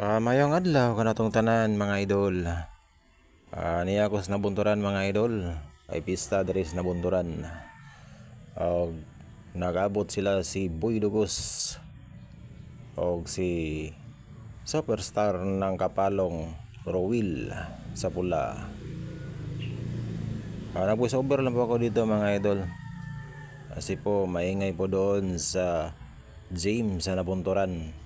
Mayong adlaw kanatong tanan mga idol. Niya ako sa nabunturan mga idol. Ay pista diri sa nabunturan. Og nag-abot sila si Boy Dugos og si superstar ng Kapalong Rowil sa pula. Nag-voice over lang po ako dito mga idol. Kasi po maingay po doon sa gym sa nabunturan.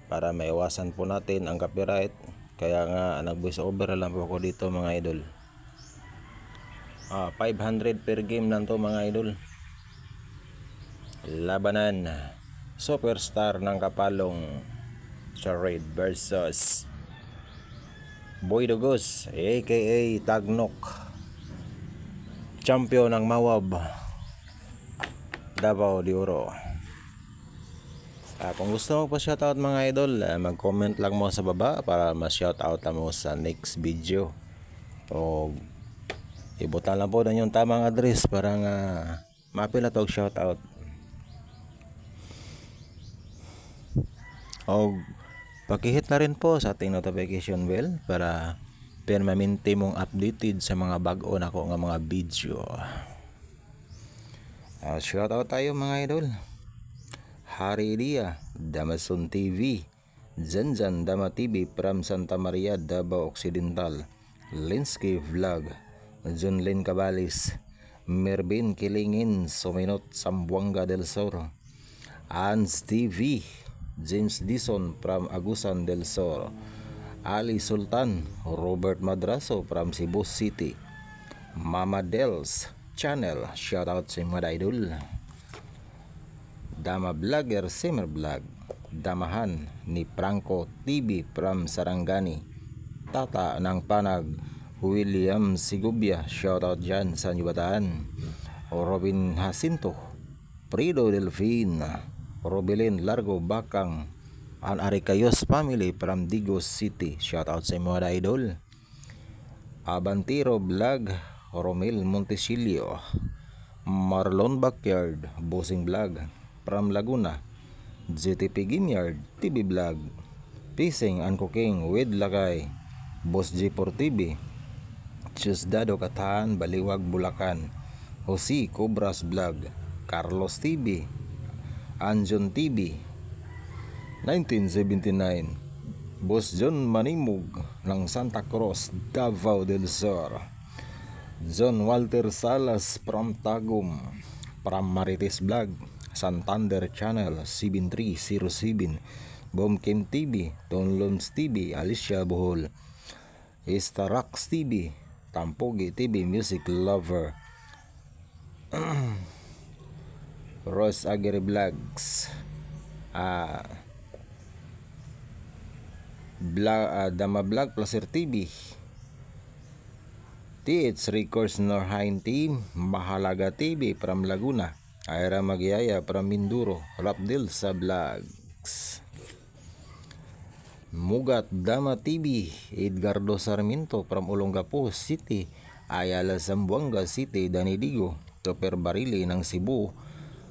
Para maiwasan po natin ang copyright, kaya nga nag-voice over lang po ako dito mga idol. 500 per game lang to mga idol. Labanan superstar ng Kapalong Charade versus Boy Dugos aka Tagnok, champion ng Mawab Davao de Oro. Kung gusto mo pa shoutout mga idol, mag-comment lang mo sa baba para ma-shoutout mo sa next video. O ibutan lang po na yung tamang address para nga mapila tog shoutout. O pakihit na rin po sa ating notification bell para permanente mong updated sa mga bago na ko nga mga video. Shoutout tayo mga idol. Hari Dia, Damason TV, Zanzan Dama TV from Santa Maria, Davao Occidental, Linsky Vlog, Junlin Cabalis, Mervin Kilingin, Suminot, Sambuanga del Sur, Ans TV, James Dison from Agusan del Sur, Ali Sultan, Robert Madraso from Cebu City, Mama Dels Channel, shoutout sa mga idol. Dama Vlogger Simmer Vlog, Damahan ni Franco TV from Sarangani, Tata ng Panag, William Sigubia, shoutout dyan sa Yubataan, Robin Jacinto, Prido Delfin, Robelin Largo Bakang, An Aricayos family from Digos City, shoutout sa mga idol. Abantiro Vlog, Romel Montesilio, Marlon Backyard, Bossing Vlog from Laguna, GTP Gimyard TV Vlog, Fishing and Cooking with Lakay, Boss G4 TV, Chusdado Katahan, Baliwag Bulacan, Jose Cobras Vlog, Carlos TV, Anjon TV, 1979, Boss John Manimug ng Santa Cruz, Davao del Sur, John Walter Salas from Tagum, from Marites Vlog, Santander Channel 7307, Bomkim TV, Tonlons TV, Alicia Bohol, Istarax TV, Tampogi TV, Music Lover, Rose Aguirre Vlogs, Dama Vlog Placer TV, TH Records Norhain Team, Mahalaga TV from Laguna, Aira Magyaya from Minduro, Rapdil sa Vlogs, Mugat Dama TV, Edgardo Sarmiento from Olongapo City, Ayala Zamboanga City, Danidigo, Super Barili ng Cebu,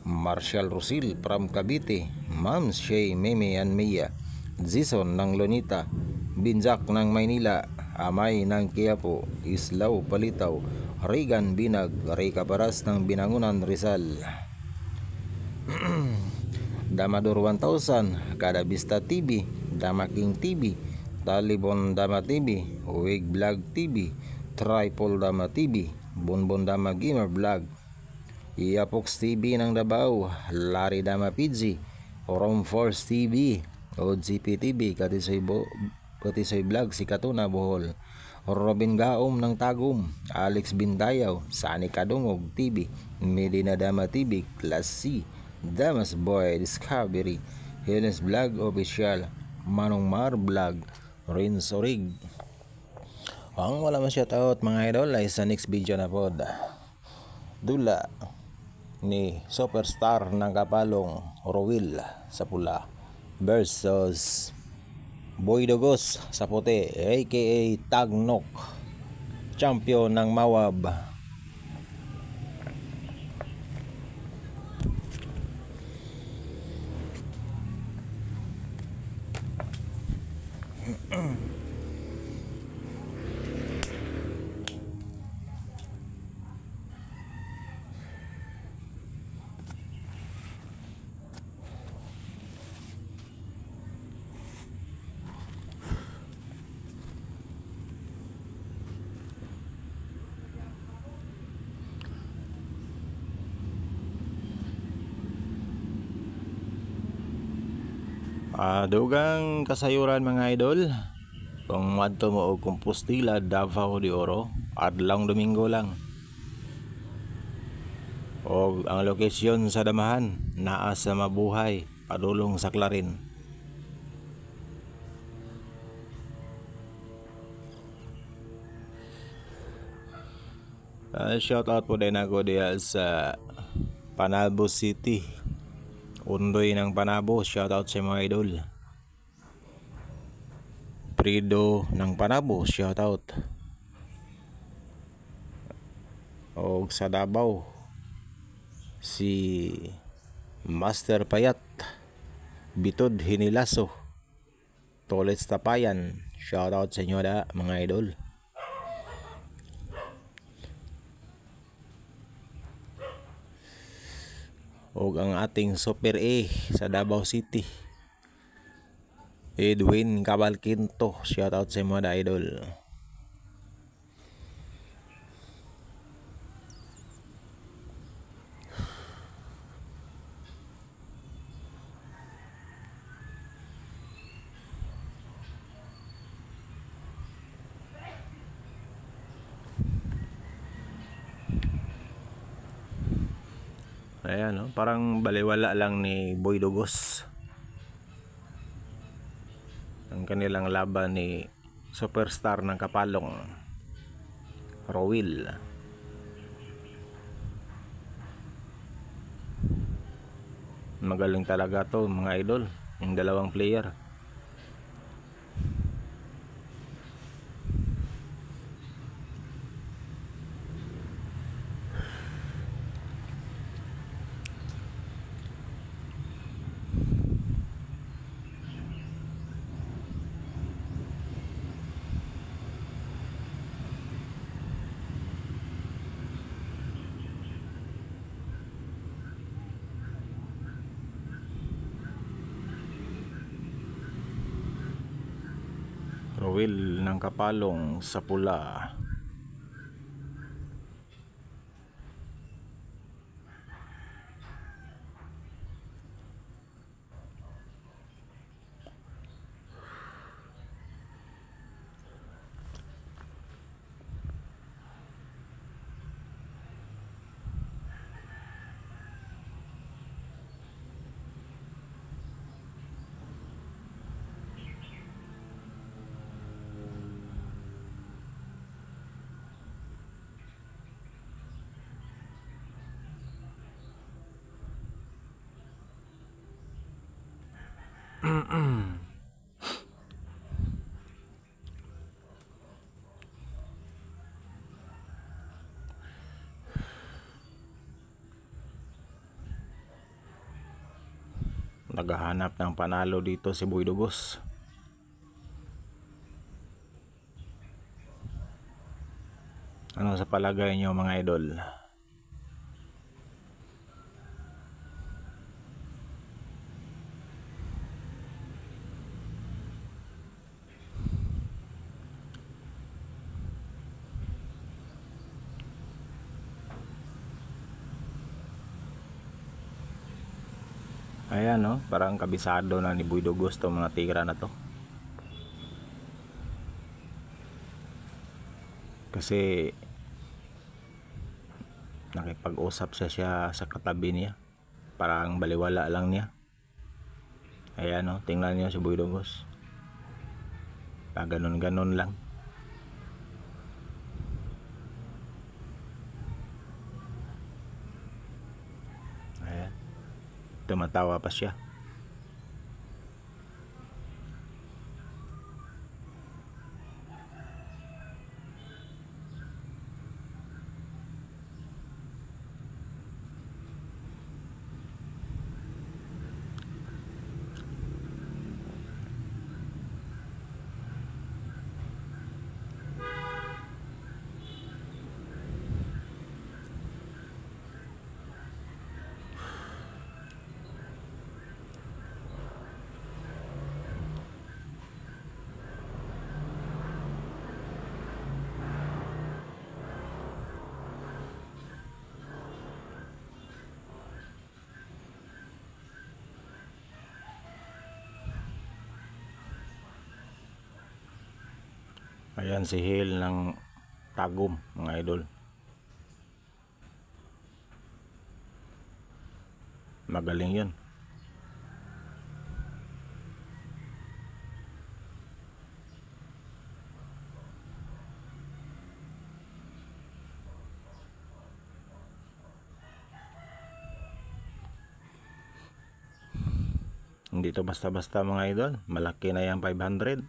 Marshall Rosil from Cavite, Ma'am Shay, Meme and Mia, Jason ng Lonita, Binjak ng Maynila, Amay ng Quiapo, Islaw Palitaw, Regan Binag, Ray Caparas ng Binangunan Rizal, Damador 1000, Kada Vista TV, Dama King TV, Talibon Dama TV, Wig Vlog TV, Tripol Dama TV, Bonbon Dama Gamer Vlog, Iapox TV ng Davao, Larry Dama PG, Rom Force TV, OGP TV, Katisoy Vlog, si Katuna Bohol, Robin Gaom ng Tagum, Alex Bindayaw, Sani Kadungog TV, Medina Dama TV, Class C, Damas Boy Discovery, Hilens Vlog Official, Manong Mar Vlog, Rinz Orig. Ang wala man shoutout mga idol ay sa next video na pod. Dula ni superstar ng Kapalong Rowil sa pula versus Boy Dugos sa puti aka Tagnok, champion ng Mawab. Dugang kasayuran mga idol. Kung madto mo og Compostela, Davao de Oro, adlong Domingo lang. Og ang lokasyon sa damahan naa sa Mabuhay, padulong sa Clarin. Shout out po din ako diya sa Panabo City, Undoy ng Panabo. Shout out sa mga idol. Prido ng Panabo, shout out. Og sa Davao, si Master Payat, Bitod Hinilaso, Tolets Tapayan, shout out sa inyo da mga idol. Og ang ating Super A sa Davao City, Edwin Cabalquinto, shout out sa mga idol. Ayan, no? Parang baliwala lang ni Boy Dugos ang kanilang laban ni superstar ng Kapalong, Rowil. Magaling talaga to mga idol, yung dalawang player. Rowil ng Kapalong sa pula. Naghahanap ng panalo dito si Boy Dugos. Ano sa palagay nyo mga idol? Ayan, no? Parang kabisado na ni Boy Dugos to mga tigra na to. Kasi nakipag-usap siya sa katabi niya. Parang baliwala lang niya. Ayan, no? Tingnan niyo si Boy Dugos. Ganon-ganon lang. Ayan. Tumatawa pa siya. Ayan si Hale ng Tagum, mga idol. Magaling yun. Hindi to basta-basta, mga idol. Malaki na yan, 500.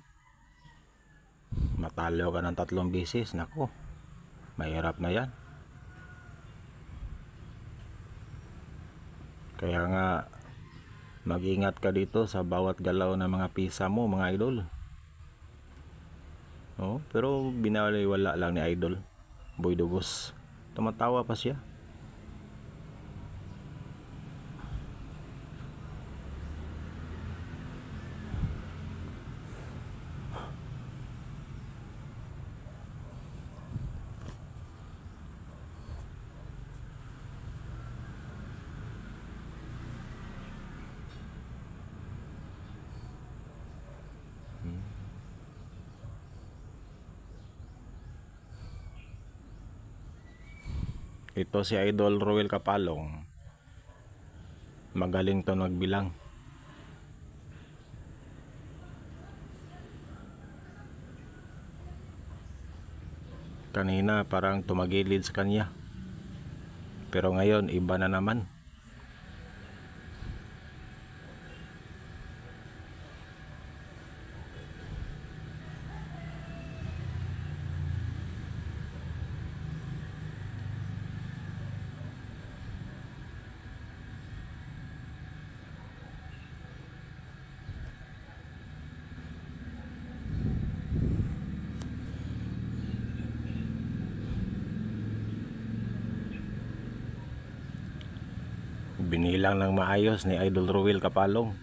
Matalo ka ng 3 beses, nako, mahirap na yan. Kaya nga mag-ingat ka dito sa bawat galaw ng mga pisa mo, mga idol. Oh, pero binaliwala lang ni Idol Boy Dugos. Tumatawa pa siya. Ito si Idol Roel Kapalong. Magaling to nagbilang. Kanina parang tumagilid sa kanya, pero ngayon iba na naman. Binilang ng maayos ni Idol Roel Kapalong,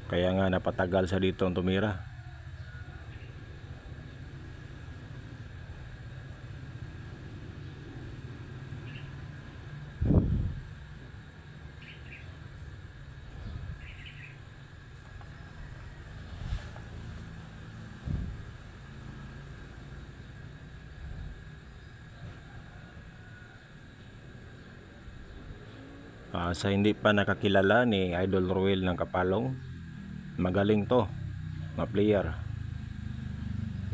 kaya nga napatagal sa dito ang tumira. Sa hindi pa nakakilala ni Idol Roel ng Kapalong, magaling to na player.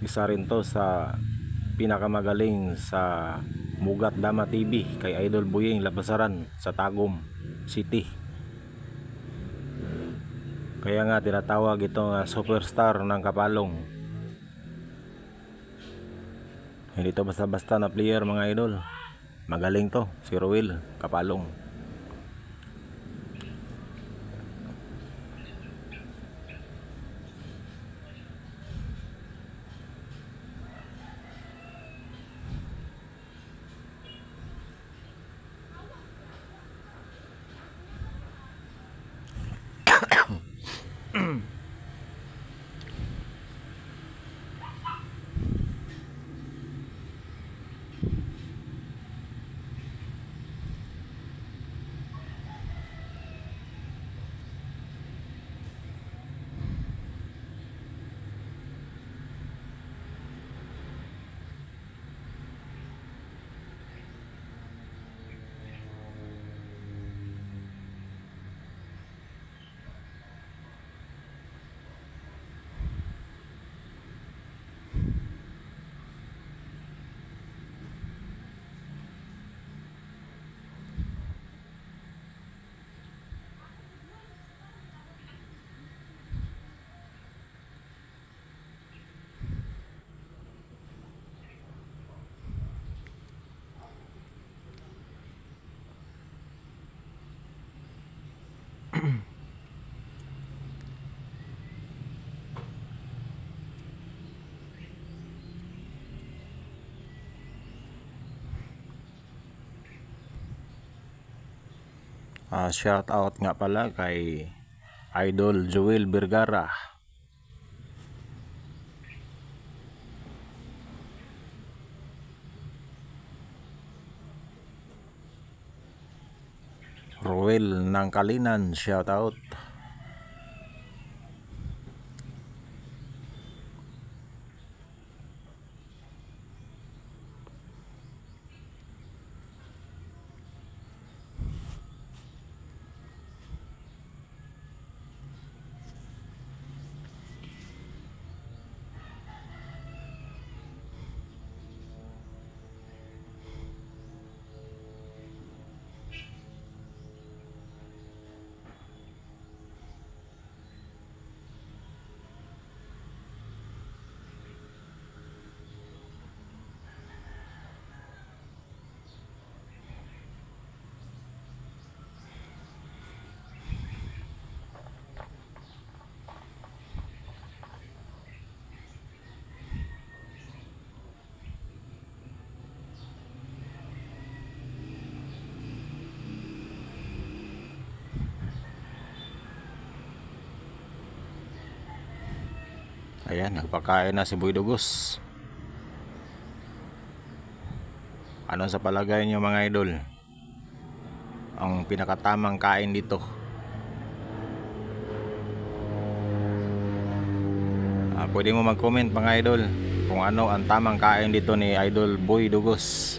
Isa rin to sa pinakamagaling sa Mugat Dama TV kay Idol Buying Labasaran sa Tagum City. Kaya nga tinatawag itong superstar ng Kapalong. Hindi to basta-basta na player, mga idol. Magaling to si Roel Kapalong. Shout out nga pala kay Idol Joel Vergara. Roel ng Kalinan, shout out. Ayan, nagpakain na si Boy Dugos. Ano sa palagay niyo mga idol ang pinakatamang kain dito? Pwede mo mag-comment mga idol kung ano ang tamang kain dito ni Idol Boy Dugos.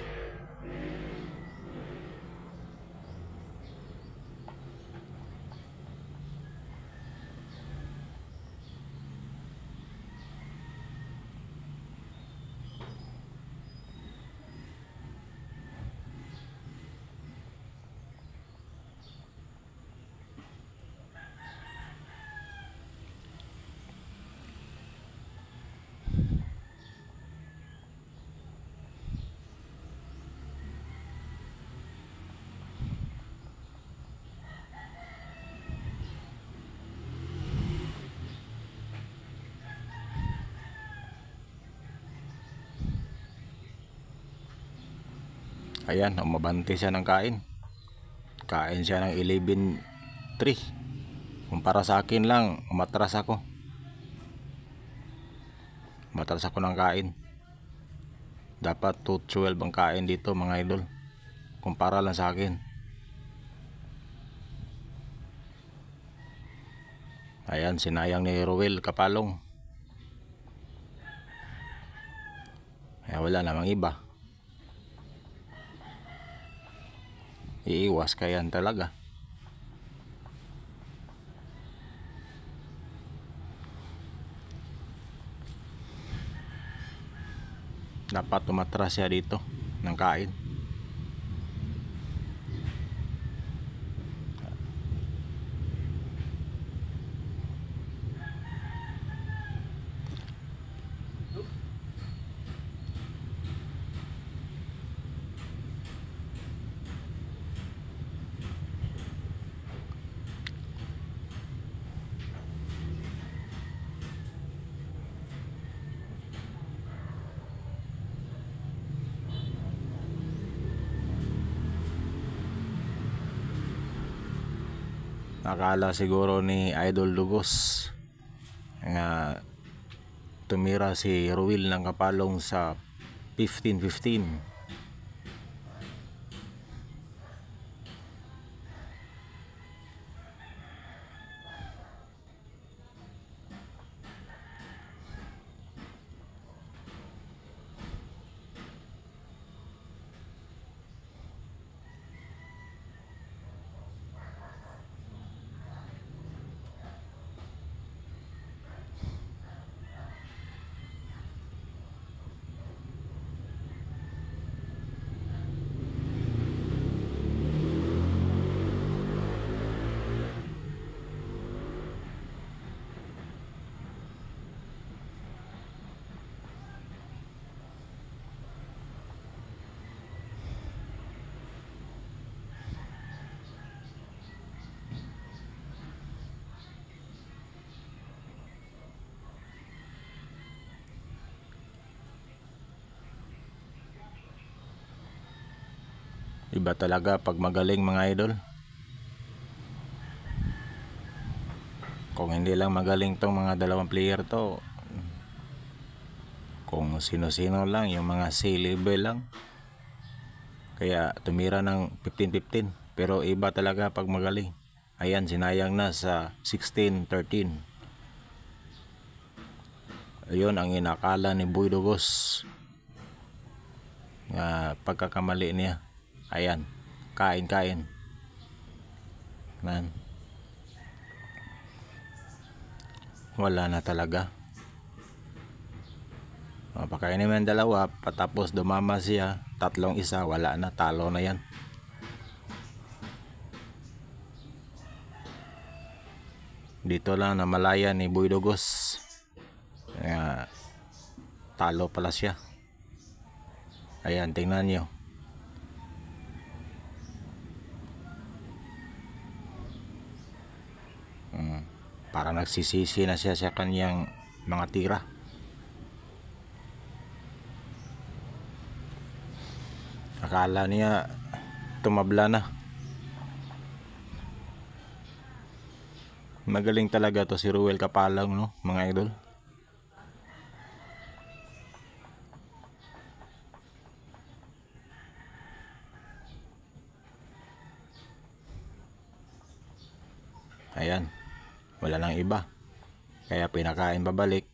Ayan, umabante siya ng kain. Kain siya ng 11:03. Kumpara sa akin lang, umatras ako. Umatras ako ng kain. Dapat 2:12 ang kain dito mga idol. Kumpara lang sa akin. Ayan, sinayang ni Ruel Kapalong. Wala namang iba. Iiwas ka yan talaga. Dapat tumatras siya dito ng kain. Akala siguro ni Idol Dugos nga tumira si Ruel ng Kapalong sa 15-15. Iba talaga pag magaling mga idol. Kung hindi lang magaling tong mga dalawang player to, kung sino-sino lang, yung mga C-level lang, kaya tumira ng 15-15. Pero iba talaga pag magaling. Ayan, sinayang na sa 16-13. Ayun ang inakala ni Boy Dugos nga pagkakamali niya. Ayan, kain. Man. Wala na talaga. Pakainin naman dalawa, patapos dumama siya, 3-1, wala na, talo na yan. Dito lang na malaya ni Boy Dugos. Talo pala siya. Ayan, tingnan nyo. Para nagsisisi na siya sa kanyang mga tira. Akala niya tumabla na. Magaling talaga to si Ruel Kapalong, no, mga idol. Ayan, wala nang iba. Kaya pinakain pabalik.